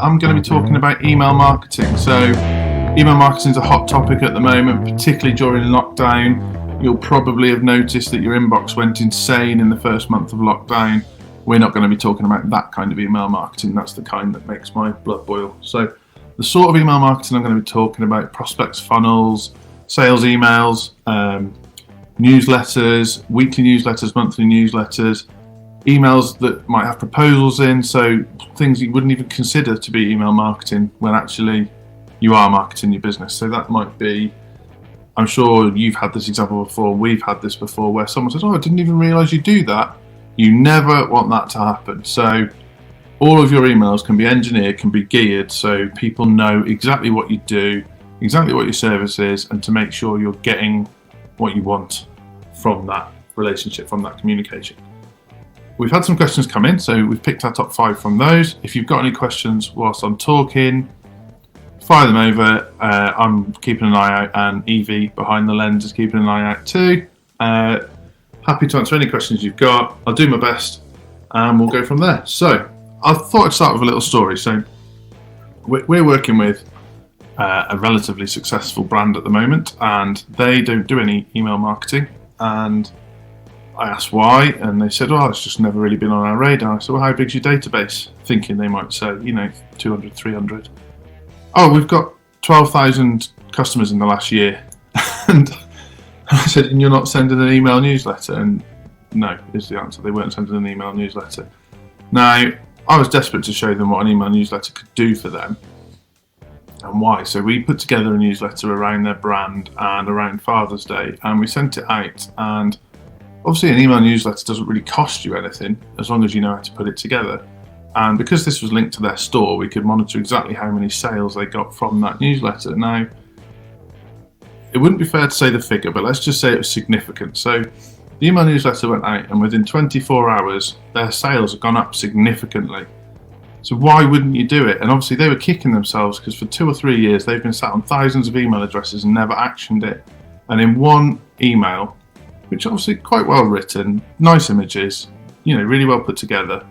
I'm going to be talking about email marketing. So email marketing is a hot topic at the moment, particularly during lockdown. You'll probably have noticed that your inbox went insane in the first month of lockdown. We're not going to be talking about that kind of email marketing. That's the kind that makes my blood boil. So the sort of email marketing I'm going to be talking about: prospects funnels, sales emails, newsletters, weekly newsletters, monthly newsletters, emails that might have proposals in, so things you wouldn't even consider to be email marketing when actually you are marketing your business. So that might be, I'm sure you've had this example before, we've had this before, where someone says, oh, I didn't even realise you do that. You never want that to happen. So all of your emails can be engineered, can be geared so people know exactly what you do, exactly what your service is, and to make sure you're getting what you want from that relationship, from that communication. We've had some questions come in, so we've picked our top 5 from those. If you've got any questions whilst I'm talking, fire them over. I'm keeping an eye out, and Evie behind the lens is keeping an eye out too. Happy to answer any questions you've got. I'll do my best and we'll go from there. So I thought I'd start with a little story. So we're working with a relatively successful brand at the moment, and they don't do any email marketing. And I asked why, and they said, oh, it's just never really been on our radar. I said, well, how big's your database? Thinking they might say, 200, 300. Oh, we've got 12,000 customers in the last year. And I said, and you're not sending an email newsletter? And no, is the answer. They weren't sending an email newsletter. Now, I was desperate to show them what an email newsletter could do for them and why. So we put together a newsletter around their brand and around Father's Day, and we sent it out. And obviously an email newsletter doesn't really cost you anything as long as you know how to put it together. And because this was linked to their store, we could monitor exactly how many sales they got from that newsletter. Now, it wouldn't be fair to say the figure, but let's just say it was significant. So the email newsletter went out, and within 24 hours, their sales have gone up significantly. So why wouldn't you do it? And obviously they were kicking themselves because for 2 or 3 years, they've been sat on thousands of email addresses and never actioned it. And in one email, which obviously quite well written, nice images, really well put together,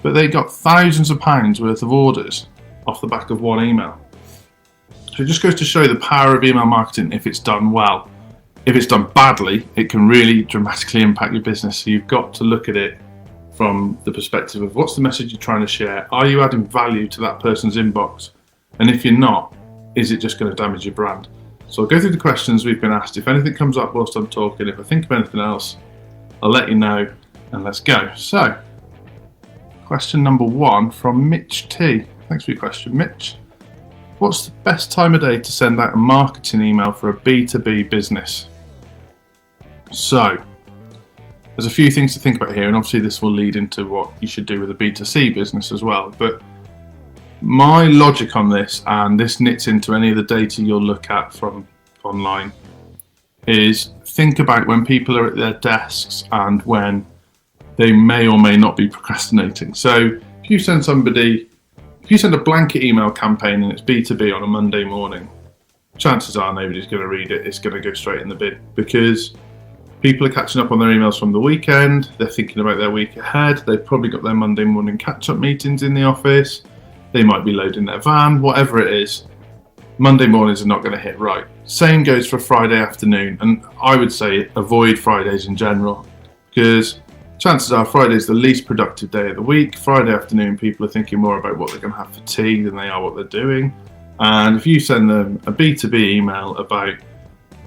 but they got thousands of pounds worth of orders off the back of one email. So it just goes to show the power of email marketing if it's done well. If it's done badly, it can really dramatically impact your business. So you've got to look at it from the perspective of what's the message you're trying to share? Are you adding value to that person's inbox? And if you're not, is it just going to damage your brand? So I'll go through the questions we've been asked. If anything comes up whilst I'm talking, if I think of anything else, I'll let you know, and let's go. So, question number 1 from Mitch T. Thanks for your question, Mitch. What's the best time of day to send out a marketing email for a B2B business? So, there's a few things to think about here, and obviously this will lead into what you should do with a B2C business as well. But my logic on this, and this knits into any of the data you'll look at from online, is think about when people are at their desks and when they may or may not be procrastinating. So if you send a blanket email campaign and it's B2B on a Monday morning, chances are nobody's going to read it. It's going to go straight in the bin because people are catching up on their emails from the weekend. They're thinking about their week ahead. They've probably got their Monday morning catch-up meetings in the office. They might be loading their van, whatever it is. Monday mornings are not going to hit right. Same goes for Friday afternoon, and I would say avoid Fridays in general because chances are Friday's the least productive day of the week. Friday afternoon, people are thinking more about what they're going to have for tea than they are what they're doing. And if you send them a B2B email about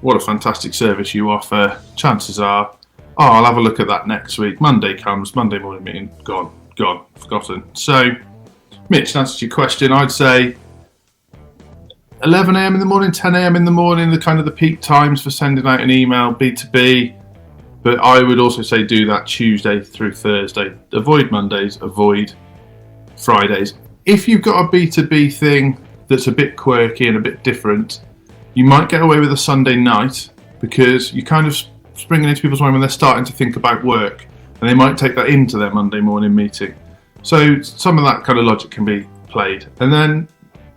what a fantastic service you offer, chances are, I'll have a look at that next week. Monday comes, Monday morning meeting, gone, forgotten. So, Mitch, to answer your question, I'd say 11 a.m. in the morning, 10 a.m. in the morning, the kind of the peak times for sending out an email B2B. But I would also say do that Tuesday through Thursday. Avoid Mondays, avoid Fridays. If you've got a B2B thing that's a bit quirky and a bit different, you might get away with a Sunday night because you kind of springing into people's mind when they're starting to think about work, and they might take that into their Monday morning meeting. So some of that kind of logic can be played. And then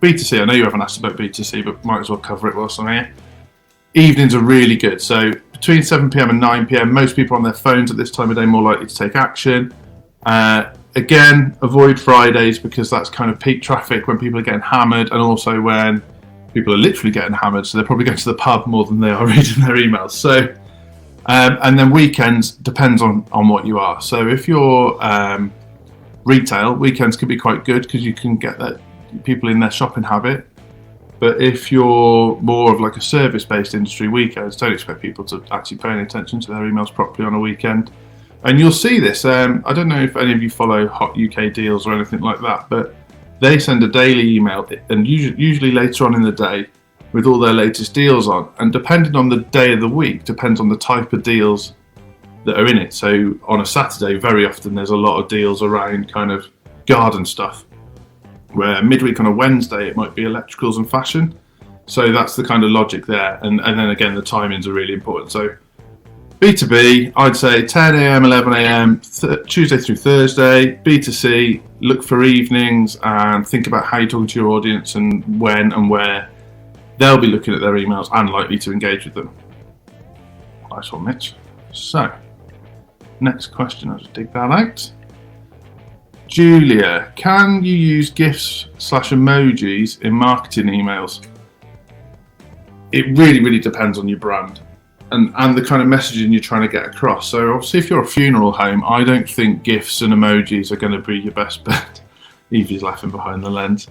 B2C, I know you haven't asked about B2C, but might as well cover it whilst I'm here. Evenings are really good. So between 7 p.m. and 9 p.m, most people are on their phones at this time of day, more likely to take action. Again, avoid Fridays because that's kind of peak traffic when people are getting hammered, and also when people are literally getting hammered, so they're probably going to the pub more than they are reading their emails. So, and then weekends depends on what you are. So if you're retail, weekends can be quite good because you can get that people in their shopping habit. But if you're more of like a service-based industry, weekends, don't expect people to actually pay any attention to their emails properly on a weekend. And you'll see this. I don't know if any of you follow Hot UK Deals or anything like that, but they send a daily email, and usually later on in the day, with all their latest deals on. And depending on the day of the week, depends on the type of deals that are in it. So on a Saturday, very often there's a lot of deals around kind of garden stuff. Where midweek on a Wednesday, it might be electricals and fashion. So that's the kind of logic there. And then again, the timings are really important. So B2B, I'd say 10 a.m, 11 a.m, Tuesday through Thursday. B2C, look for evenings and think about how you're talking to your audience and when and where they'll be looking at their emails and likely to engage with them. Nice one, Mitch. So, next question, I'll just dig that out. Julia, can you use GIFs/emojis in marketing emails? It really depends on your brand and the kind of messaging you're trying to get across. So obviously if you're a funeral home, I don't think GIFs and emojis are going to be your best bet. Evie's laughing behind the lens.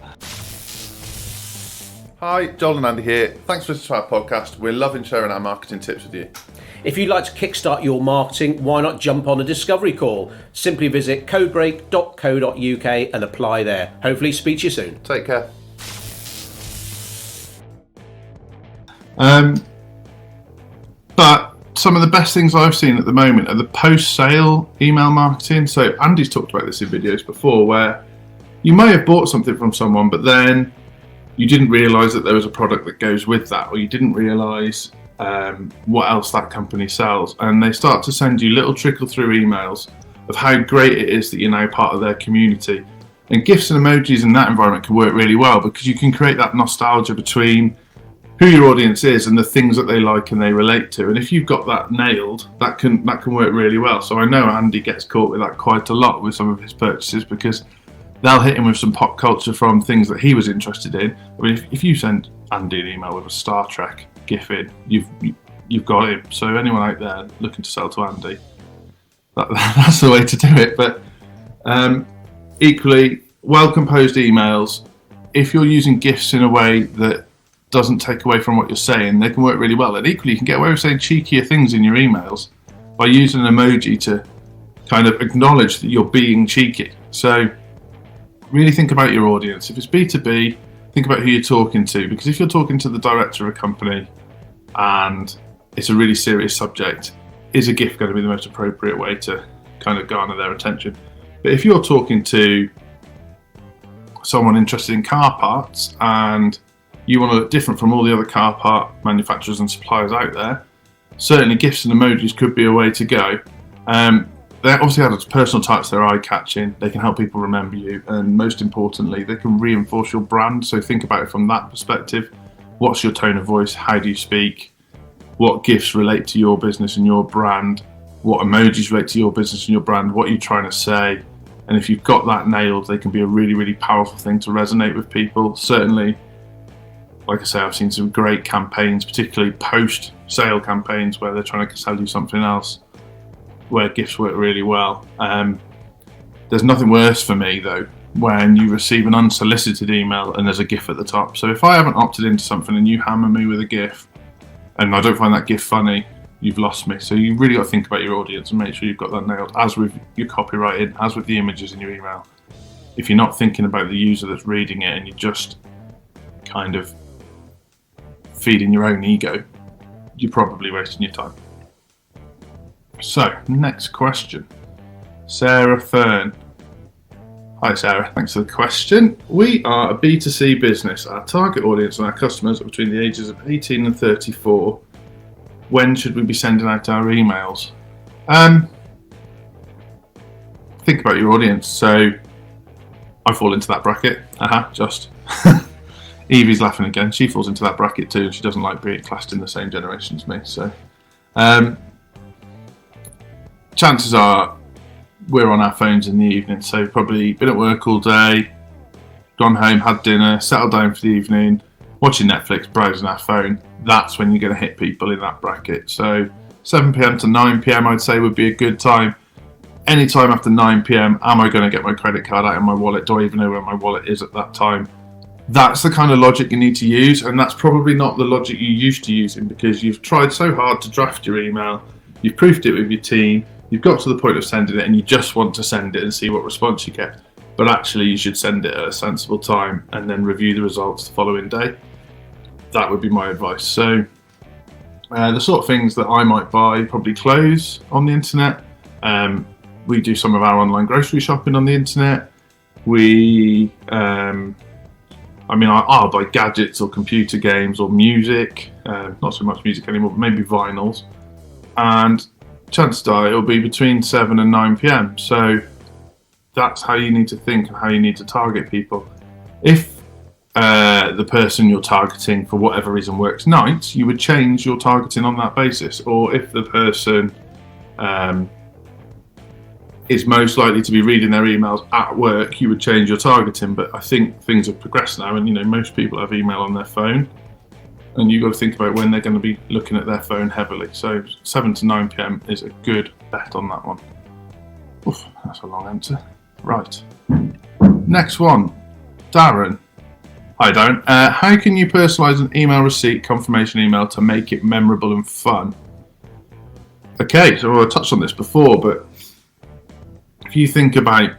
Hi, Joel and Andy here. Thanks for listening to our podcast. We're loving sharing our marketing tips with you. If you'd like to kickstart your marketing, why not jump on a discovery call? Simply visit codebreak.co.uk and apply there. Hopefully speak to you soon. Take care. But some of the best things I've seen at the moment are the post-sale email marketing. So Andy's talked about this in videos before, where you may have bought something from someone, but then you didn't realise that there was a product that goes with that, or you didn't realise what else that company sells, and they start to send you little trickle-through emails of how great it is that you're now part of their community. And GIFs and emojis in that environment can work really well because you can create that nostalgia between who your audience is and the things that they like and they relate to. And if you've got that nailed, that can work really well. So I know Andy gets caught with that quite a lot with some of his purchases because they'll hit him with some pop culture from things that he was interested in. I mean, if you send Andy an email with a Star Trek GIF in, you've got him. So anyone out there looking to sell to Andy, that's the way to do it. But equally, well-composed emails, if you're using GIFs in a way that doesn't take away from what you're saying, they can work really well. And equally, you can get away with saying cheekier things in your emails by using an emoji to kind of acknowledge that you're being cheeky. So really think about your audience. If it's B2B, think about who you're talking to, because if you're talking to the director of a company and it's a really serious subject, is a GIF going to be the most appropriate way to kind of garner their attention? But if you're talking to someone interested in car parts and you want to look different from all the other car part manufacturers and suppliers out there, certainly GIFs and emojis could be a way to go. They obviously add personal types, they're eye-catching, they can help people remember you, and most importantly, they can reinforce your brand. So think about it from that perspective. What's your tone of voice? How do you speak? What GIFs relate to your business and your brand? What emojis relate to your business and your brand? What are you trying to say? And if you've got that nailed, they can be a really powerful thing to resonate with people. Certainly, like I say, I've seen some great campaigns, particularly post-sale campaigns where they're trying to sell you something else, where GIFs work really well. There's nothing worse for me though when you receive an unsolicited email and there's a GIF at the top. So if I haven't opted into something and you hammer me with a GIF and I don't find that GIF funny, you've lost me. So you really got to think about your audience and make sure you've got that nailed, as with your copywriting, as with the images in your email. If you're not thinking about the user that's reading it and you're just kind of feeding your own ego, you're probably wasting your time. So, next question. Sarah Fern. Hi Sarah, thanks for the question. We are a B2C business. Our target audience and our customers are between the ages of 18 and 34. When should we be sending out our emails? Think about your audience. So, I fall into that bracket. Just. Evie's laughing again. She falls into that bracket too, and she doesn't like being classed in the same generation as me. So, chances are we're on our phones in the evening, so probably been at work all day, gone home, had dinner, settled down for the evening, watching Netflix, browsing our phone. That's when you're going to hit people in that bracket. So 7 p.m. to 9 p.m. I'd say would be a good time. Any time after 9 p.m, am I going to get my credit card out of my wallet? Do I even know where my wallet is at that time? That's the kind of logic you need to use, and that's probably not the logic you're used to using, because you've tried so hard to draft your email, you've proofed it with your team, you've got to the point of sending it, and you just want to send it and see what response you get. But actually you should send it at a sensible time and then review the results the following day. That would be my advice. So the sort of things that I might buy, probably clothes on the internet. We do some of our online grocery shopping on the internet. I'll buy gadgets or computer games or music. Not so much music anymore, but maybe vinyls. And chances are it'll be between 7 and 9 p.m. So that's how you need to think and how you need to target people. If the person you're targeting for whatever reason works nights, you would change your targeting on that basis. Or if the person is most likely to be reading their emails at work, you would change your targeting. But I think things have progressed now, and most people have email on their phone, and you've got to think about when they're going to be looking at their phone heavily. So 7 to 9 p.m. is a good bet on that one. Oof, that's a long answer. Right. Next one. Darren. Hi Darren. How can you personalize an email receipt confirmation email to make it memorable and fun? Okay, so I touched on this before, but if you think about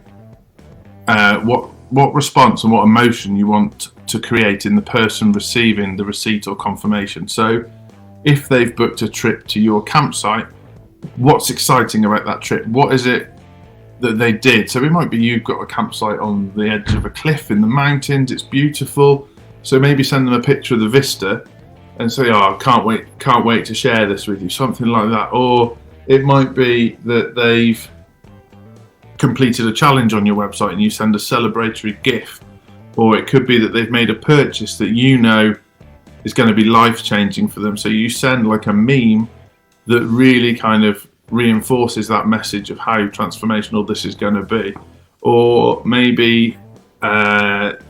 what response and what emotion you want to create in the person receiving the receipt or confirmation. So if they've booked a trip to your campsite, what's exciting about that trip? What is it that they did? So it might be you've got a campsite on the edge of a cliff in the mountains, it's beautiful. So maybe send them a picture of the vista and say, oh, can't wait to share this with you, something like that. Or it might be that they've completed a challenge on your website and you send a celebratory gift. Or it could be that they've made a purchase that is going to be life-changing for them. So you send like a meme that really kind of reinforces that message of how transformational this is going to be. Or maybe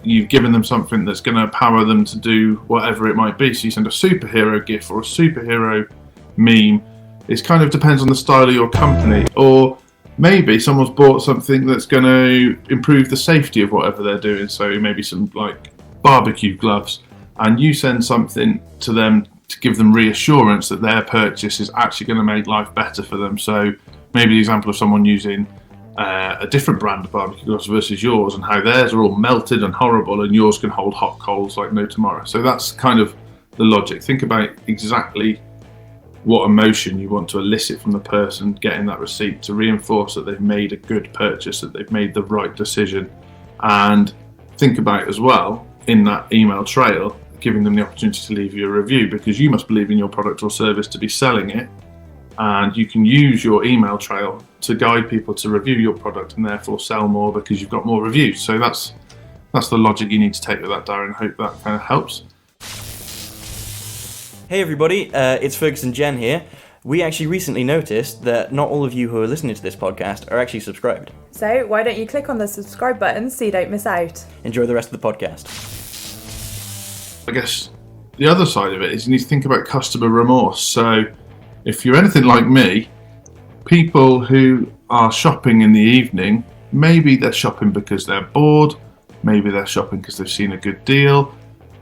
you've given them something that's going to empower them to do whatever it might be. So you send a superhero gif or a superhero meme. It kind of depends on the style of your company. Or maybe someone's bought something that's going to improve the safety of whatever they're doing. So maybe some like barbecue gloves, and you send something to them to give them reassurance that their purchase is actually going to make life better for them. So maybe the example of someone using a different brand of barbecue gloves versus yours, and how theirs are all melted and horrible and yours can hold hot coals like no tomorrow. So that's kind of the logic. Think about exactly what emotion you want to elicit from the person getting that receipt to reinforce that they've made a good purchase, that they've made the right decision. And think about as well, in that email trail, giving them the opportunity to leave you a review, because you must believe in your product or service to be selling it, and you can use your email trail to guide people to review your product and therefore sell more because you've got more reviews. So that's the logic you need to take with that, Darren. Hope that kind of helps. Hey everybody, it's Fergus and Jen here. We actually recently noticed that not all of you who are listening to this podcast are actually subscribed. So why don't you click on the subscribe button so you don't miss out? Enjoy the rest of the podcast. I guess the other side of it is you need to think about customer remorse. So if you're anything like me, people who are shopping in the evening, maybe they're shopping because they're bored, maybe they're shopping because they've seen a good deal,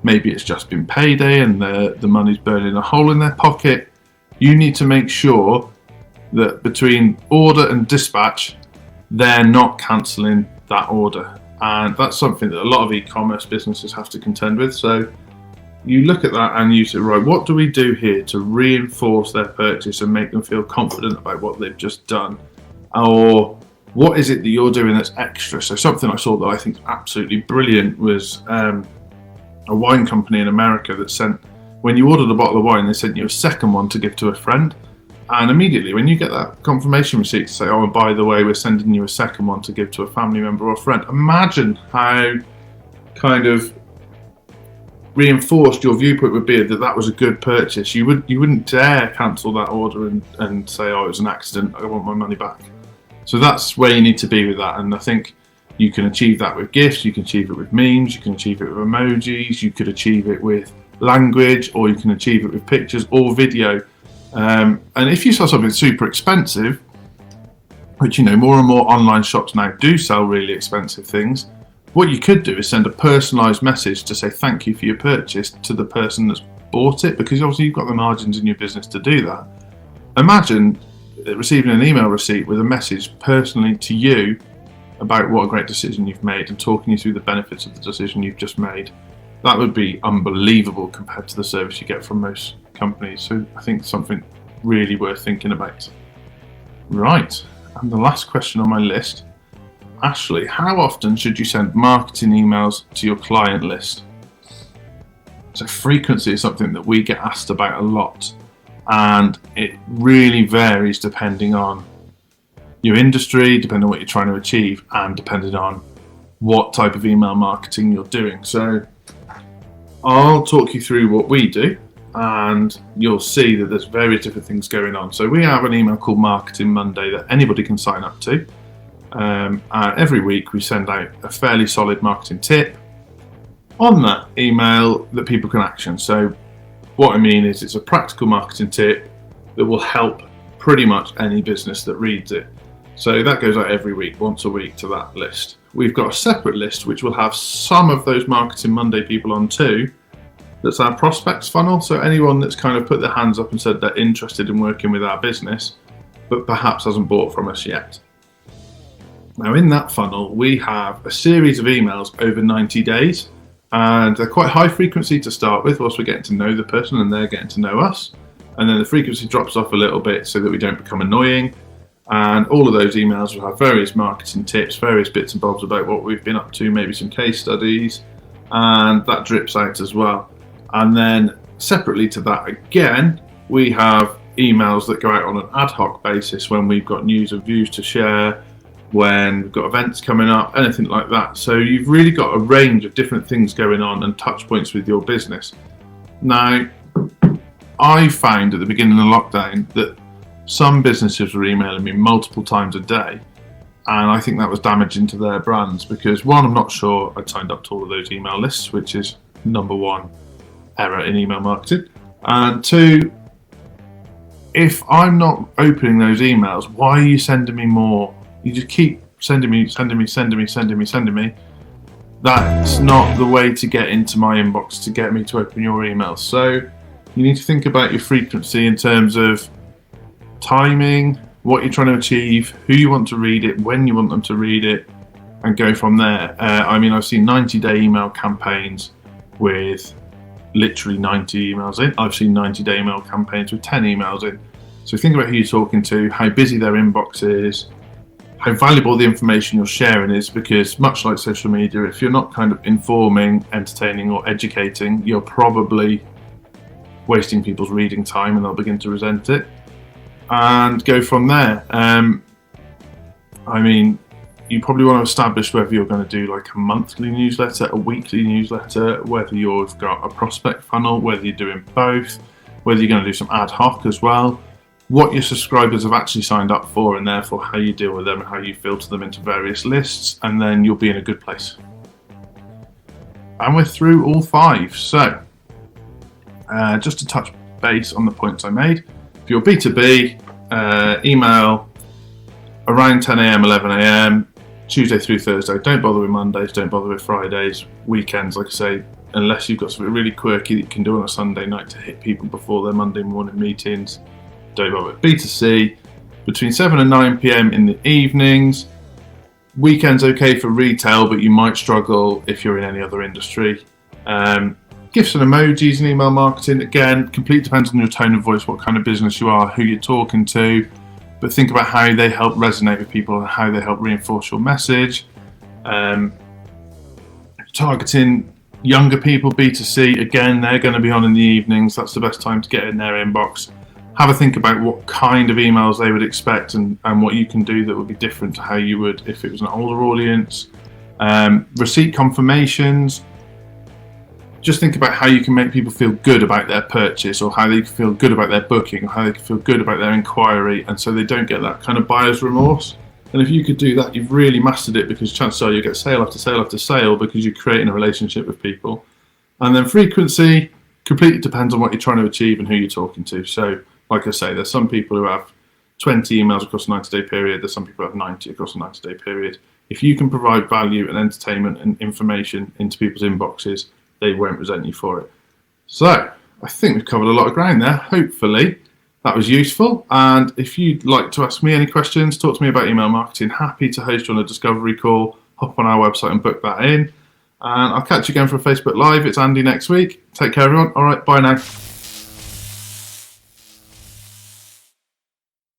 maybe it's just been payday and the money's burning a hole in their pocket. You need to make sure that between order and dispatch, they're not cancelling that order. And that's something that a lot of e-commerce businesses have to contend with. So you look at that and you say, right, what do we do here to reinforce their purchase and make them feel confident about what they've just done? Or what is it that you're doing that's extra? So something I saw that I think is absolutely brilliant was a wine company in America that sent, when you ordered a bottle of wine, they sent you a second one to give to a friend. And immediately when you get that confirmation receipt to say, oh, and by the way, we're sending you a second one to give to a family member or friend, imagine how kind of reinforced your viewpoint would be that was a good purchase. You wouldn't dare cancel that order and say, oh, it was an accident, I want my money back. So that's where you need to be with that. And I think you can achieve that with GIFs, you can achieve it with memes, you can achieve it with emojis, you could achieve it with language, or you can achieve it with pictures or video. And if you sell something super expensive, which more and more online shops now do sell really expensive things, what you could do is send a personalised message to say thank you for your purchase to the person that's bought it, because obviously you've got the margins in your business to do that. Imagine receiving an email receipt with a message personally to you about what a great decision you've made and talking you through the benefits of the decision you've just made. That would be unbelievable compared to the service you get from most companies. So I think something really worth thinking about. Right, and the last question on my list. Ashley, how often should you send marketing emails to your client list? So frequency is something that we get asked about a lot, and it really varies depending on your industry, depending on what you're trying to achieve, and depending on what type of email marketing you're doing. So I'll talk you through what we do, and you'll see that there's various different things going on. So we have an email called Marketing Monday that anybody can sign up to. And every week we send out a fairly solid marketing tip on that email that people can action. So what I mean is it's a practical marketing tip that will help pretty much any business that reads it. So that goes out every week, once a week, to that list. We've got a separate list which will have some of those Marketing Monday people on too. That's our prospects funnel. So anyone that's kind of put their hands up and said they're interested in working with our business, but perhaps hasn't bought from us yet. Now in that funnel, we have a series of emails over 90 days, and they're quite high frequency to start with, whilst we're getting to know the person and they're getting to know us. And then the frequency drops off a little bit so that we don't become annoying. And all of those emails will have various marketing tips, various bits and bobs about what we've been up to, maybe some case studies, and that drips out as well. And then separately to that again, we have emails that go out on an ad hoc basis when we've got news and views to share, when we've got events coming up, anything like that. So you've really got a range of different things going on and touch points with your business. Now, I found at the beginning of lockdown that some businesses were emailing me multiple times a day, and I think that was damaging to their brands because, one, I'm not sure I'd signed up to all of those email lists, which is number one error in email marketing, and two, if I'm not opening those emails, why are you sending me more? You just keep sending me. That's not the way to get into my inbox to get me to open your emails. So you need to think about your frequency in terms of timing, what you're trying to achieve, who you want to read it, when you want them to read it, and go from there. I've seen 90-day email campaigns with literally 90 emails in. I've seen 90-day email campaigns with 10 emails in. So think about who you're talking to, how busy their inbox is, how valuable the information you're sharing is, because much like social media, if you're not kind of informing, entertaining, or educating, you're probably wasting people's reading time and they'll begin to resent it. And go from there. You probably want to establish whether you're going to do like a monthly newsletter, a weekly newsletter, whether you've got a prospect funnel, whether you're doing both, whether you're going to do some ad hoc as well, what your subscribers have actually signed up for, and therefore how you deal with them and how you filter them into various lists, and then you'll be in a good place. And we're through all 5. So just to touch base on the points I made, if you're B2B, email around 10 a.m, 11 a.m, Tuesday through Thursday. Don't bother with Mondays, don't bother with Fridays, weekends, like I say, unless you've got something really quirky that you can do on a Sunday night to hit people before their Monday morning meetings. Don't bother. B2C, between 7 and 9 p.m. in the evenings. Weekends okay for retail, but you might struggle if you're in any other industry. GIFs and emojis and email marketing, again, completely depends on your tone of voice, what kind of business you are, who you're talking to, but think about how they help resonate with people and how they help reinforce your message. Targeting younger people, B2C, again, they're going to be on in the evenings. That's the best time to get in their inbox. Have a think about what kind of emails they would expect and what you can do that would be different to how you would if it was an older audience. Receipt confirmations. Just think about how you can make people feel good about their purchase, or how they can feel good about their booking, or how they can feel good about their inquiry, and so they don't get that kind of buyer's remorse. And if you could do that, you've really mastered it, because chances are you'll get sale after sale after sale because you're creating a relationship with people. And then frequency completely depends on what you're trying to achieve and who you're talking to. So, like I say, there's some people who have 20 emails across a 90-day period. There's some people who have 90 across a 90-day period. If you can provide value and entertainment and information into people's inboxes, they won't resent you for it. So, I think we've covered a lot of ground there. Hopefully that was useful. And if you'd like to ask me any questions, talk to me about email marketing, happy to host you on a discovery call. Hop on our website and book that in. And I'll catch you again for a Facebook Live. It's Andy next week. Take care, everyone. All right, bye now.